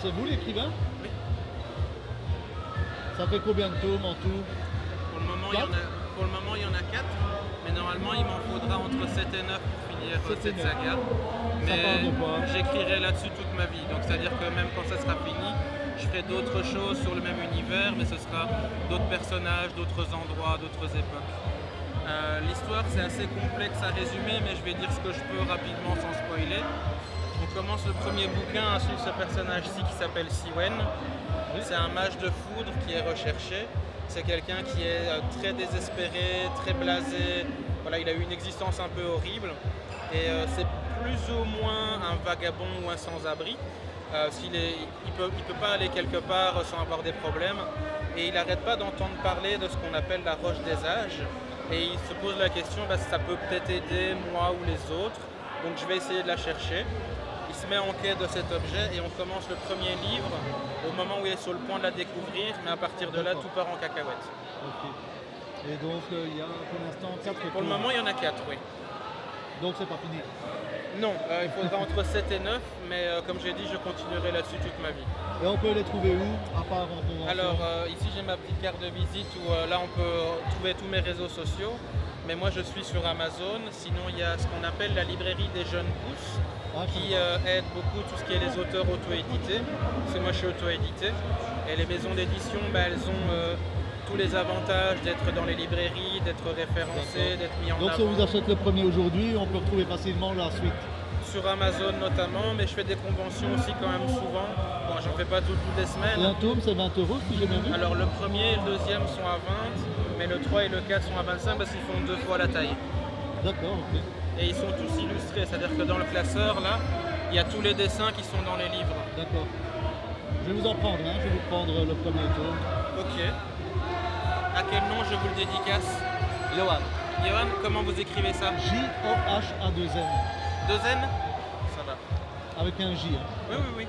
c'est vous l'écrivain? Oui. Ça fait combien de tomes en tout? Pour le moment, il y en a 4, mais normalement, il m'en faudra entre 7 et 9 pour finir 7 et cette 9. saga. Ça parle de quoi? J'écrirai là-dessus toute ma vie. Donc, c'est-à-dire que même quand ça sera fini, je ferai d'autres choses sur le même univers, mais ce sera d'autres personnages, d'autres endroits, d'autres époques. L'histoire, c'est assez complexe à résumer, mais je vais dire ce que je peux rapidement sans spoiler. On commence le premier bouquin à suivre ce personnage-ci qui s'appelle Siwen. C'est un mage de foudre qui est recherché. C'est quelqu'un qui est très désespéré, très blasé. Voilà, il a eu une existence un peu horrible. Et c'est plus ou moins un vagabond ou un sans-abri. Il peut pas aller quelque part sans avoir des problèmes. Et il n'arrête pas d'entendre parler de ce qu'on appelle la roche des âges. Et il se pose la question, si ça peut peut-être aider moi ou les autres. Donc je vais essayer de la chercher. Il se met en quête de cet objet et on commence le premier livre au moment où il est sur le point de la découvrir, mais à partir de là, tout part en cacahuète. Ok. Et donc, il y a pour l'instant 4 tomes. Pour le moment, il y en a 4, oui. Donc, c'est pas fini. Non, il faudra entre 7 et 9, mais comme j'ai dit, je continuerai là-dessus toute ma vie. Et on peut les trouver où, à part en convention? Alors, ici, j'ai ma petite carte de visite où là, on peut trouver tous mes réseaux sociaux. Mais moi, je suis sur Amazon. Sinon, il y a ce qu'on appelle la librairie des jeunes pousses, qui aide beaucoup tout ce qui est les auteurs auto-édités. Parce que moi, je suis auto-édité. Et les maisons d'édition, elles ont tous les avantages d'être dans les librairies, d'être référencées, d'être mis en avant. Donc, si on vous achète le premier aujourd'hui, on peut retrouver facilement la suite. Sur Amazon notamment, mais je fais des conventions aussi quand même souvent. Bon, j'en fais pas toutes les semaines. Et un tome, c'est 20 € si j'ai bien vu? Alors le premier et le deuxième sont à 20, mais le 3 et le 4 sont à 25 parce qu'ils font 2 fois la taille. D'accord, ok. Et ils sont tous illustrés, c'est-à-dire que dans le classeur, là, il y a tous les dessins qui sont dans les livres. D'accord. Je vais vous en prendre un, je vais vous prendre le premier tome. Ok. À quel nom je vous le dédicace? Johan. Johan, comment vous écrivez ça? J-O-H-A-2-N. 2 N? Ça va. Avec un J. Hein. Oui, oui, oui.